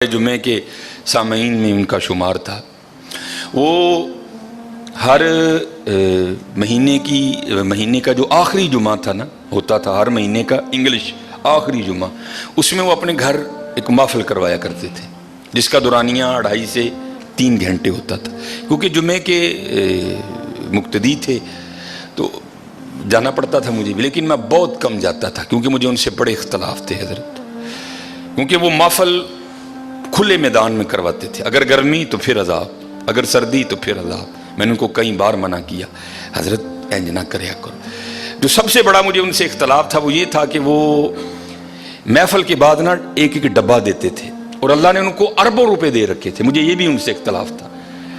जुमे के सामईन में उनका शुमार था। वो हर महीने का जो आखिरी जुमा था ना, होता था हर महीने का इंग्लिश आखिरी जुमा, उसमें वो अपने घर एक महफिल करवाया करते थे जिसका दुरानिया 2.5 से 3 घंटे होता था। क्योंकि जुमे के मुक्तदी थे तो जाना पड़ता था मुझे भी, लेकिन मैं बहुत कम जाता था क्योंकि मुझे उनसे बड़े इख्तलाफ थे हजरत। क्योंकि वो महफिल खुले मैदान में करवाते थे, अगर गर्मी तो फिर अजाब, अगर सर्दी तो फिर अजाब। मैंने उनको कई बार मना किया, हजरत इंज ना करया करो। जो सबसे बड़ा मुझे उनसे इख्तलाफ था वो ये था कि वो महफिल के बाद ना एक एक डब्बा देते थे और अल्लाह ने उनको अरबों रुपए दे रखे थे। मुझे ये भी उनसे इख्तलाफ था।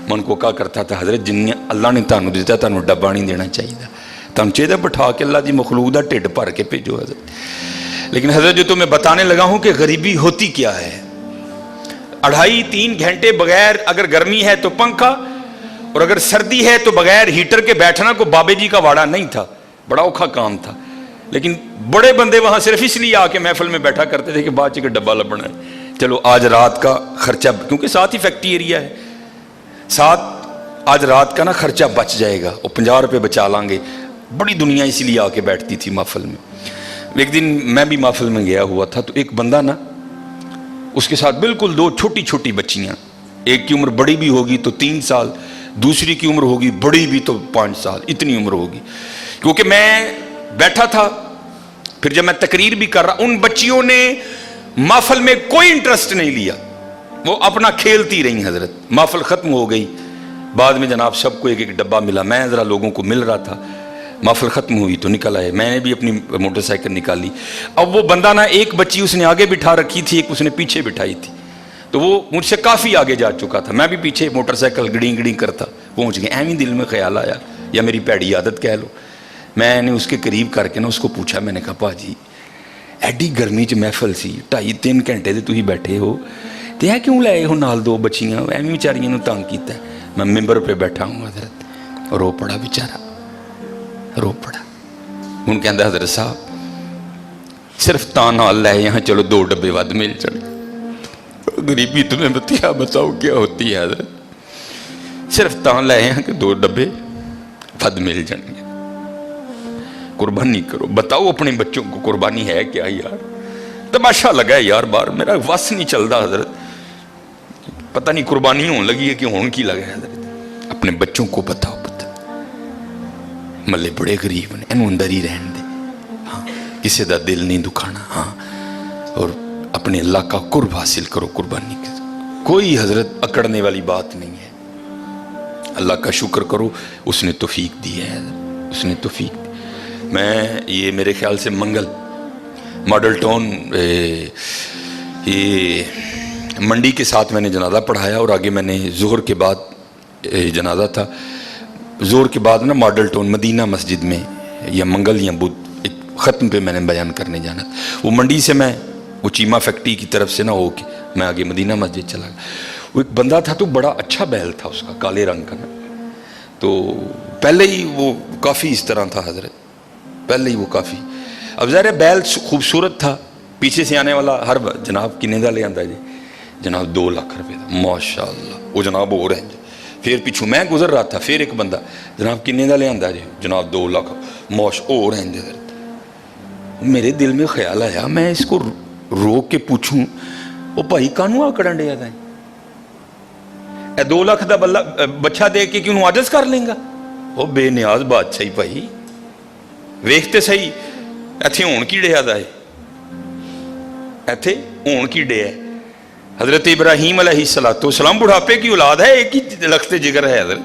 मैं उनको कहा करता था, हजरत जिन्ने अल्लाह ने तुहानू दिता तुहानू डब्बा नहीं देना चाहिए, तुहानू चाहिए बिठा के अल्लाह की मखलूक दा ढिड भर के भेजो हजरत। लेकिन हजरत जो तो मैं बताने लगा हूँ कि गरीबी होती क्या है। 2.5-3 घंटे बगैर, अगर गर्मी है तो पंखा और अगर सर्दी है तो बगैर हीटर के बैठना को बाबे जी का वाड़ा नहीं था, बड़ा औखा काम था। लेकिन बड़े बंदे वहां सिर्फ इसलिए आके महफिल में बैठा करते थे कि बाद का डब्बा लबना है, चलो आज रात का खर्चा, क्योंकि साथ ही फैक्ट्री एरिया है, साथ आज रात का ना खर्चा बच जाएगा और 50 रुपये बचा लांगे। बड़ी दुनिया इसलिए आके बैठती थी महफिल में। एक दिन मैं भी महफिल में गया हुआ था तो एक बंदा ना, उसके साथ बिल्कुल 2 छोटी छोटी बच्चियां, एक की उम्र बड़ी भी होगी तो 3 साल, दूसरी की उम्र होगी बड़ी भी तो 5 साल, इतनी उम्र होगी। क्योंकि मैं बैठा था, फिर जब मैं तकरीर भी कर रहा, उन बच्चियों ने महफिल में कोई इंटरेस्ट नहीं लिया, वो अपना खेलती रही हजरत। महफिल खत्म हो गई, बाद में जनाब सबको एक एक डब्बा मिला, मैं जरा लोगों को मिल रहा था। महफिल खत्म हुई तो निकल आए, मैंने भी अपनी मोटरसाइकिल निकाली। अब वो बंदा ना, एक बच्ची उसने आगे बिठा रखी थी, एक उसने पीछे बिठाई थी, तो वो मुझसे काफ़ी आगे जा चुका था। मैं भी पीछे मोटरसाइकिल गड़ी गड़ी करता पहुंच गया। एवं दिल में ख्याल आया, या मेरी पैड़ी आदत कह लो, मैंने उसके करीब करके ना उसको पूछा, मैंने कहा भाजी एडी गर्मी च महफिल सी, 2.5-3 घंटे से तुम बैठे हो तो यह क्यों लाए हो नाल 2 बच्चियां, एवं बेचारियों तंग किया। मैं मिंबर पर बैठा हूँ हजरत, रो पड़ा बेचारा, रो पड़ा। हूँ कहता हजरत साहब सिर्फ ता नाल लै यहाँ, चलो 2 डब्बे वध मिल जाए। गरीबी तुम्हें बतिया बताओ क्या होती है हजरत, सिर्फ ता लै यहाँ कि 2 डब्बे वध मिल जाएंगे। कुर्बानी करो, बताओ अपने बच्चों को कुर्बानी है क्या यार। तमाशा लगा यार बाहर, मेरा वस नहीं चलता हजरत, पता नहीं कुर्बानी होने लगी है कि होने की लगा है हजरत। अपने बच्चों को बताओ, मल्ले बड़े गरीब ने, इन्हों अंदर ही रहने दे, हाँ किसी का दिल नहीं दुखाना, हाँ और अपने अल्लाह का कुर्ब हासिल करो कुर्बानी के। कोई हजरत अकड़ने वाली बात नहीं है, अल्लाह का शुक्र करो उसने तौफीक दी है, उसने तौफीक दी। मैं ये मेरे ख्याल से मंगल मॉडल टाउन ये मंडी के साथ मैंने जनाजा पढ़ाया और आगे मैंने ज़ोहर के बाद जनाजा था, जोर के बाद ना मॉडल टाउन मदीना मस्जिद में या मंगल या बुध एक ख़त्म पे मैंने बयान करने जाना। वो मंडी से मैं वो चीमा फैक्ट्री की तरफ से ना हो के मैं आगे मदीना मस्जिद चला गया। वो एक बंदा था तो बड़ा अच्छा बैल था उसका, काले रंग का ना, तो पहले ही वो काफ़ी इस तरह था हजरत, पहले ही वो काफ़ी। अब ज़ाहिर है बैल खूबसूरत था, पीछे से आने वाला हर जनाब किन्ने का ले आता जी, जनाब 2 लाख रुपये का, माशाअल्लाह। वो जनाब हो रहे हैं, फिर पिछू मैं गुजर रहा था, फिर एक बंदा, जनाब किन्ने का ले आंदा जी, जनाब 2 लाख, मौश हो रहे हैं। मेरे दिल में ख्याल आया, मैं इसको रोक के पूछूं, वो भाई कानू आकड़न दिया था, 2 लाख का बच्चा दे के क्यों आजज कर लेंगा। वो बेनियाज बादशाही भाई वेखते सही, इत्थे होण की डिया दा है, इत्थे होण की डिया। हजरत इब्राहीम अलैहिस्सलाम बुढ़ापे की औलाद है, एक ही लख्ते जिगर है हजरत,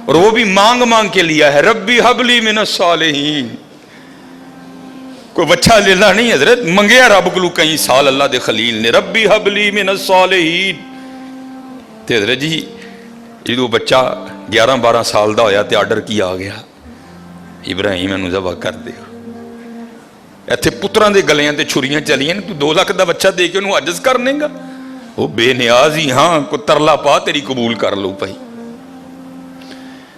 और वो भी मांग मांग के लिया है, रब्बी हबली मिनस सालिहीन। कोई बच्चा लेना नहीं हजरत, मंगया रब को कई साल अल्लाह दे खलील ने, रब्बी हबली मिनस सालिहीन। ते हजरत जी जो बच्चा 11-12 साल का होया तो आर्डर की आ गया, इब्राहीम इनू ज़बह कर दे। इत्थे पुत्रां दे गलियां ते छुरियां चलियां, तू 2 लाख का बच्चा दे के उन्होंने आजज कर लेंगा। वो बेनियाज ही, हाँ को तरला पा तेरी कबूल कर लो भाई।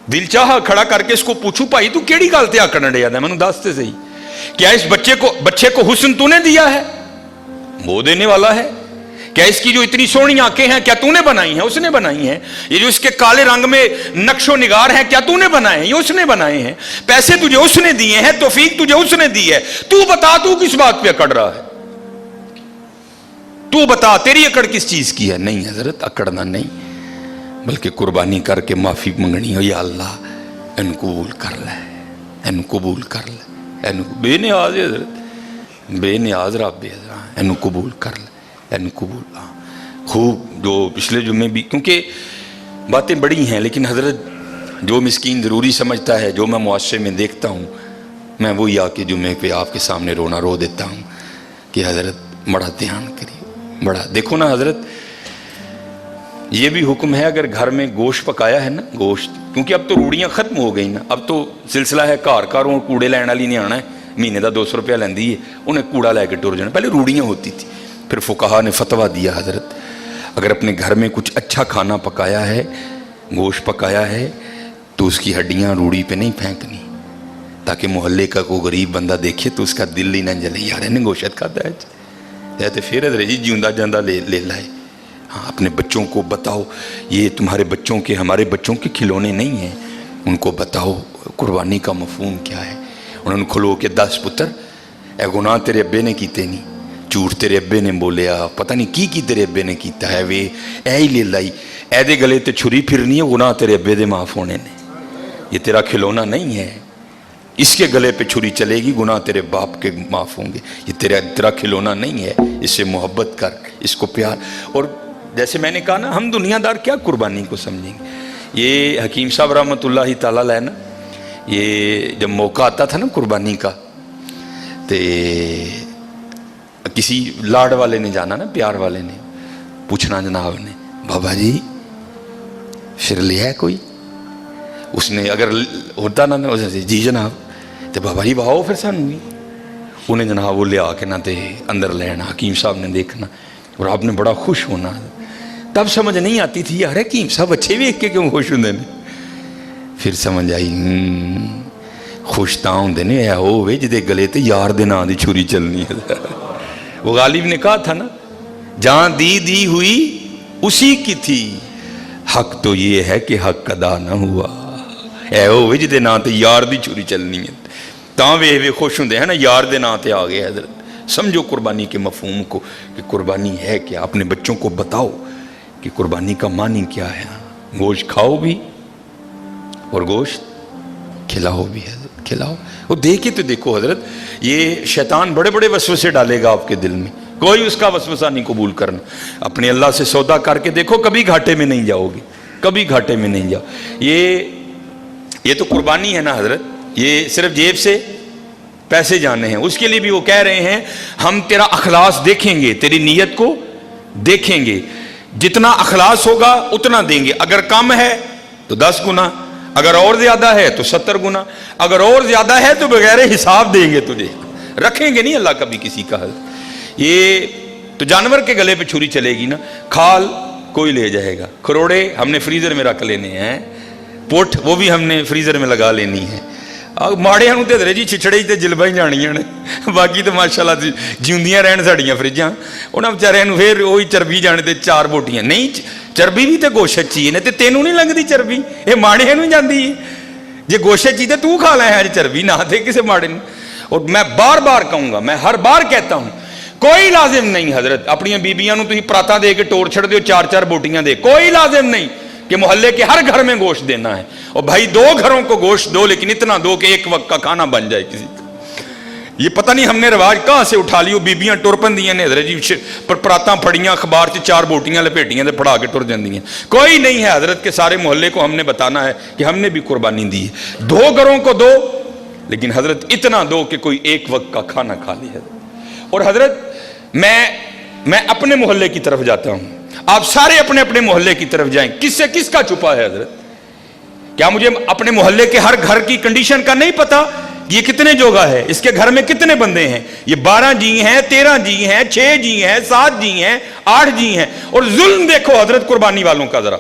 दिल चाह खड़ा करके इसको पूछू, भाई तू केड़ी गल ते आकड़न डिया दा, मैनूं दस ते सही, क्या इस बच्चे को हुस्न तूने दिया है? वो देने वाला है। क्या इसकी जो इतनी सोहनी आंखें हैं क्या तूने बनाई हैं? उसने बनाई हैं। ये जो इसके काले रंग में नक्शो निगार हैं क्या तूने बनाए हैं? ये उसने बनाए हैं। पैसे तुझे उसने दिए हैं, तौफीक तुझे उसने दी है। तू बता तू किस बात पे अकड़ रहा है? तू बता तेरी अकड़ किस चीज की है? नहीं हजरत, अकड़ना नहीं, बल्कि कुर्बानी करके माफी मंगनी हो, या अल्लाह इन कबूल कर ले, इन कबूल कर ले, इन बेनियाज है हजरत, बेनियाज रब है, इन कबूल कर ले, इन कबूल। खूब जो पिछले जुम्मे भी, क्योंकि बातें बड़ी हैं, लेकिन हजरत जो मिस्कीन ज़रूरी समझता है, जो मैं मुआशरे में देखता हूँ, मैं वही आके जुम्मे पे आपके सामने रोना रो देता हूँ कि हजरत बड़ा ध्यान करिए, बड़ा देखो ना हजरत। ये भी हुक्म है, अगर घर में गोश्त पकाया है ना, गोश्त, क्योंकि अब तो रूड़ियाँ खत्म हो गई ना, अब तो सिलसिला है घर घरों कूड़े लैन वाली नहीं आना है, महीने का 200 रुपया लेंदी है, उन्हें कूड़ा लैके टुर जाना। पहले रूड़ियाँ होती थी, फिर फुकाहा ने फतवा दिया हजरत अगर अपने घर में कुछ अच्छा खाना पकाया है, गोश्त पकाया है, तो उसकी हड्डियाँ रूड़ी पे नहीं फेंकनी, ताकि मोहल्ले का कोई गरीब बंदा देखे तो उसका दिल ही ना जले, यार इन्हें गोश्त खाता है, तो फिर जी जिंदा जांदा ले लाए। हाँ, अपने बच्चों को बताओ, ये तुम्हारे बच्चों के, हमारे बच्चों के खिलौने नहीं हैं, उनको बताओ कुर्बानी का मफहूम क्या है। उन्होंने खलो के 10 पुत्र, ए गुनाह तेरे अब्बे ने कीते नहीं, झूठ तेरे अब्बे ने बोलिया, पता नहीं की तेरे अब्बे ने कीता है, वे ऐ ही ले लाई, ऐदे गले ते छुरी फिरनी है, गुनाह तेरे अब्बे दे माफ होने ने, ये तेरा खिलौना नहीं है, इसके गले पे छुरी चलेगी, गुनाह तेरे बाप के माफ होंगे, ये तेरा खिलौना नहीं है, इससे मोहब्बत कर, इसको प्यार। और जैसे मैंने कहा ना, हम दुनियादार क्या कुर्बानी को समझेंगे। ये हकीम साहब रहमतुल्लाहि ताला अलैह ना, ये जब मौका आता था ना कुर्बानी का, तो किसी लाड वाले ने जाना ना, प्यार वाले ने पूछना जनाब ने, बाबा जी फिर लिया है कोई? उसने अगर होता ना जी जनाब, तो बाबा जी वाहो फिर सानू भी, उन्हें जनाब वो लिया के ना, तो अंदर लेना, हकीम साहब ने देखना और आपने बड़ा खुश होना। तब समझ नहीं आती थी, यार हकीम साहब अच्छे वेख के क्यों खुश होंगे ने। फिर समझ आई, खुश तां होंदे ने ऐ होवे जिहदे गले ते यार दे नां दी छुरी चलनी है। वो गालिब ने कहा था ना, जहां दी हुई उसी की थी, हक तो ये है कि हक अदा ना हुआ, ऐ होवे जिहदे नां ते यार दी छुरी चलनी है, तां वे खुश होंदे हैं ना, यार दे नां ते आ गए हजरत। समझो कुर्बानी के मफहूम को कि कुर्बानी है क्या। अपने बच्चों को बताओ कि कुर्बानी का मानी क्या है। गोश्त खाओ भी और गोश्त खिलाओ भी हजरत, खिलाओ। वो देखे तो देखो हजरत, ये शैतान बड़े बड़े वसवसे डालेगा आपके दिल में, कोई उसका वसवसा नहीं कबूल करना। अपने अल्लाह से सौदा करके देखो, कभी घाटे में नहीं जाओगे, कभी घाटे में नहीं जाओ। ये तो कुर्बानी है ना हजरत, ये सिर्फ जेब से पैसे जाने हैं। उसके लिए भी वो कह रहे हैं, हम तेरा अखलास देखेंगे, तेरी नीयत को देखेंगे, जितना अखलास होगा उतना देंगे। अगर कम है तो 10 गुना, अगर और ज्यादा है तो 70 गुना, अगर और ज्यादा है तो बगैर हिसाब देंगे तुझे, रखेंगे नहीं अल्लाह कभी किसी का। ये तो जानवर के गले पे छुरी चलेगी ना, खाल कोई ले जाएगा, खरोड़े हमने फ्रीजर में रख लेने हैं, पुट वो भी हमने फ्रीजर में लगा लेनी है। माड़िया नूं ते जी छिछड़े ते जिलबा ही जानियां ने, बाकी तो माशाअल्लाह जिंदियां रहन साड़ियां फ्रिजां, उन्हां बेचारियां नूं फिर वही चरबी जाने ते 4 बोटियां नहीं। चरबी भी तो गोश्त ची ने, ते तेनू नहीं लगती चरबी, ये माड़े नूं जाती है। जे गोश्त ची तो तू खा लै अज चरबी, ना थे किसी माड़े नूं। और मैं बार बार कहूँगा, मैं हर बार कहता हूँ, कोई लाजिम नहीं हजरत अपनी बीबियां नूं तुसीं पराता दे के टोर छड़ दो, 4-4 बोटियां दे, कोई लाजिम नहीं कि मोहल्ले के हर घर में गोश्त देना है। और भाई 2 घरों को गोश्त दो, लेकिन इतना दो कि एक वक्त का खाना बन जाए किसी का। ये पता नहीं हमने रिवाज कहाँ से उठा लियो, बीबियां टुर पंदियां ने हजरत जी, पर परातां फड़ियां, अखबार से 4 बोटियां लपेटियां ते फड़ा के टुर जांदियां। कोई नहीं है हजरत के सारे मोहल्ले को हमने बताना है कि हमने भी कुर्बानी दी है। 2 घरों को दो, लेकिन हजरत इतना दो कि कोई एक वक्त का खाना खा ले। और हजरत मैं अपने मोहल्ले की तरफ जाता हूं, आप सारे अपने अपने मोहल्ले की तरफ जाएं। किससे किसका छुपा है हजरत? क्या मुझे अपने मोहल्ले के हर घर की कंडीशन का नहीं पता? ये कितने जोगा है, इसके घर में कितने बंदे हैं? ये 12 जी हैं, 13 जी हैं, 6 जी हैं, 7 जी हैं, 8 जी हैं। और जुल्म देखो हजरत कुर्बानी वालों का जरा।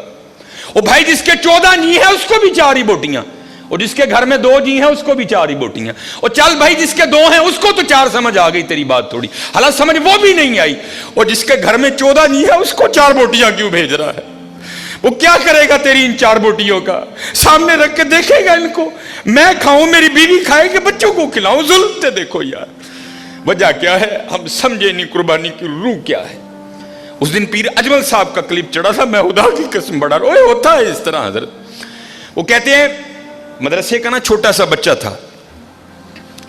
और भाई जिसके 14 जी हैं उसको भी 4 ही बोटियां, اور جس کے گھر میں 2 جی ہیں اس کو بھی 4 ہی بوٹیاں, اور چل بھائی جس کے 2 ہیں اس کو تو 4 سمجھ آ گئی تیری بات تھوڑی, حالانکہ سمجھ وہ بھی نہیں آئی, اور جس کے گھر میں 14 جی ہیں اس کو 4 بوٹیاں کیوں بھیج رہا ہے؟ وہ کیا کرے گا تیری ان 4 بوٹیوں کا؟ سامنے رکھ کے دیکھے گا ان کو, میں کھاؤں, میری بیوی کھائے کہ بچوں کو کھلاؤں؟ ظلم تے دیکھو یار, وجہ کیا ہے ہم سمجھے نہیں قربانی کی روح کیا ہے. اس دن پیر اجمل صاحب کا کلپ چڑھا تھا, میں خدا کی قسم بڑا روئے, ہوتا ہے اس طرح حضرت. وہ کہتے ہیں مدرسے کا نا چھوٹا سا بچہ تھا,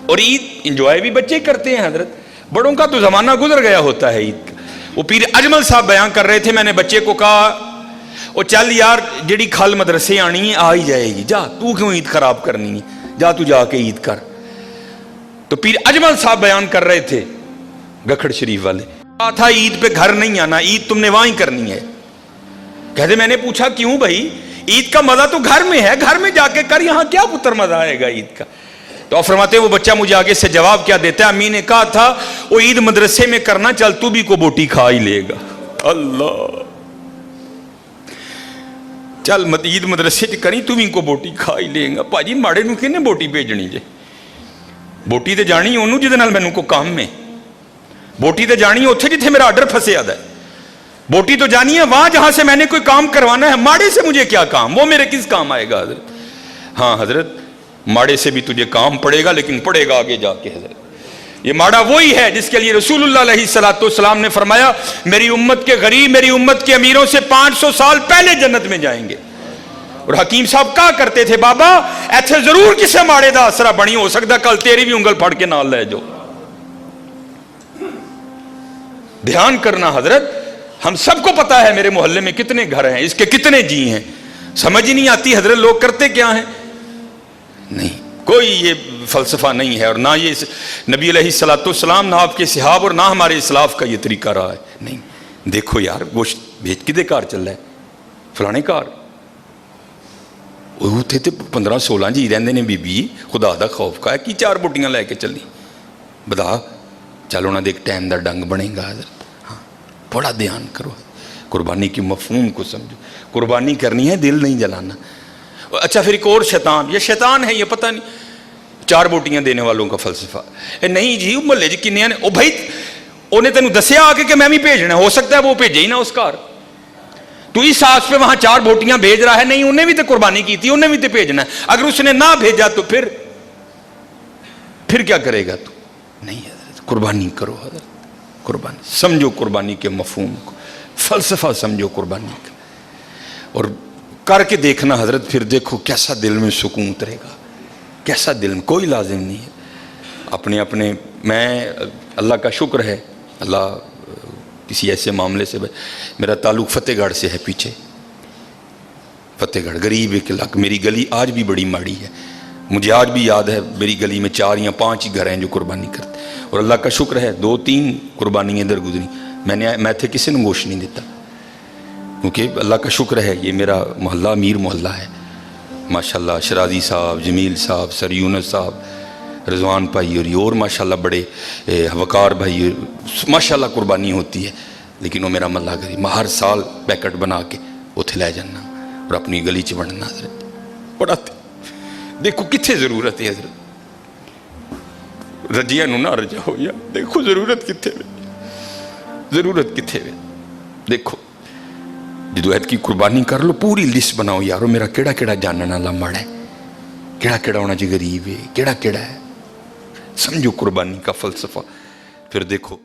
اور عید انجوائے بھی بچے کرتے ہیں حضرت, بڑوں کا تو زمانہ گزر گیا ہوتا ہے عید کا. وہ پیر اجمل صاحب بیان کر رہے تھے, میں نے بچے کو کہا او چل یار جڑی کھال مدرسے آنی ہے آ ہی جائے گی, جا تو کیوں عید خراب کرنی ہے, جا تو جا کے عید کر. تو پیر اجمل صاحب بیان کر رہے تھے گکھڑ شریف والے, کہا تھا عید پہ گھر نہیں آنا, عید تم نے وہاں ہی کرنی ہے. کہتے میں نے پوچھا کیوں بھائی, عید کا مزہ تو گھر میں ہے, گھر میں جا کے کر, یہاں کیا پتر مزہ آئے گا عید کا؟ تو آپ فرماتے ہیں وہ بچہ مجھے آگے سے جواب کیا دیتا ہے, امی نے کہا تھا وہ عید مدرسے میں کرنا, چل تو بھی کو بوٹی کھا ہی لے گا. اللہ, چل عید مدرسے چ کری تو بھی کو بوٹی کھا ہی لے گا. پاجی ماڑے نو کہنے بوٹی بھیجنی جے, بوٹی تے جانی انہوں جہدے نال مینوں کو کام میں, بوٹی تے جانی ہے اتھے جتھے میرا آرڈر پھسیا دا ہے, بوٹی تو جانی ہے وہاں جہاں سے میں نے کوئی کام کروانا ہے. ماڑے سے مجھے کیا کام, وہ میرے کس کام آئے گا حضرت؟ ہاں حضرت ماڑے سے بھی تجھے کام پڑے گا, لیکن پڑے گا آگے جا کے حضرت. یہ ماڑا وہی ہے جس کے لیے رسول اللہ علیہ السلام نے فرمایا میری امت کے غریب میری امت کے امیروں سے 500 سال پہلے جنت میں جائیں گے. اور حکیم صاحب کہا کرتے تھے بابا ایتھے ضرور کسے ماڑے دا آسرا بنی, ہو سکتا کل تیری بھی انگل پھڑ کے نال لے جو. دھیان کرنا حضرت, ہم سب کو پتا ہے میرے محلے میں کتنے گھر ہیں, اس کے کتنے جی ہیں, سمجھ ہی نہیں آتی حضرت لوگ کرتے کیا ہیں. نہیں, کوئی یہ فلسفہ نہیں ہے, اور نہ یہ نبی علیہ السلام نہ آپ کے صحاب اور نہ ہمارے اسلاف کا یہ طریقہ رہا ہے. نہیں, دیکھو یار گوشت بھیج کدے کار چل رہا ہے, فلانے کار, وہ تھے 15-16 جی رہندے نے, بی بی خدا دا خوف کا ہے کی 4 بوٹیاں لے کے چلی, بتا چل انہاں دے ایک ٹائم دا ڈنگ بنے گا حضرت. ہاں بڑا دھیان کرو, قربانی کی مفہوم کو سمجھو, قربانی کرنی ہے دل نہیں جلانا. اچھا پھر ایک اور شیطان, یہ شیطان ہے یہ پتہ نہیں, 4 بوٹیاں دینے والوں کا فلسفہ. نہیں جی محلے جی کنے نے, او بھائی انہیں تینوں دسیا آ کے میں بھی بھیجنا, ہو سکتا ہے وہ بھیجے ہی نہ اس کار, تو اس آس پہ وہاں 4 بوٹیاں بھیج رہا ہے. نہیں انہیں بھی تو قربانی کی تھی, انہیں بھی تو بھیجنا ہے, اگر اس نے نہ بھیجا تو پھر کیا کرے گا تو؟ نہیں حضرت قربانی کرو حضرت, قربانی سمجھو, قربانی کے مفہوم کو, فلسفہ سمجھو قربانی کا, اور کر کے دیکھنا حضرت, پھر دیکھو کیسا دل میں سکون اترے گا, کیسا دل میں. کوئی لازم نہیں ہے اپنے اپنے, میں اللہ کا شکر ہے, اللہ کسی ایسے معاملے سے, میرا تعلق فتح گڑھ سے ہے, پیچھے فتح گڑھ غریب ایک علاقہ, میری گلی آج بھی بڑی ماڑی ہے, مجھے آج بھی یاد ہے میری گلی میں 4 یا 5 ہی گھر ہیں جو قربانی کرتے, اور اللہ کا شکر ہے 2-3 قربانیاں ادھر گزری, میں تھے کسی نے گوشت نہیں دیتا, کیونکہ اللہ کا شکر ہے یہ میرا محلہ امیر محلہ ہے ماشاءاللہ. شرازی صاحب, جمیل صاحب, سر یونس صاحب, رضوان بھائی اور ماشاءاللہ بڑے وقار بھائی, ماشاءاللہ قربانی ہوتی ہے. لیکن وہ میرا محلہ غریب, میں ہر سال پیکٹ بنا کے اتھے لے جانا اور اپنی گلی چ بننا حضرت. پڑھاتے دیکھو کتنے ضرورت ہے حضرت, رجیاں نو نہ رجا ہو یا, دیکھو ضرورت کتنے وے, ضرورت کتنے وے. دیکھو جدو عید کی قربانی کر لو, پوری لسٹ بناؤ یارو, میرا کیڑا کیڑا جاننا والا ماڑا ہے, کیڑا کیڑا ہونا چاہیے غریب ہے, کیڑا کیڑا ہے, سمجھو قربانی کا فلسفہ, پھر دیکھو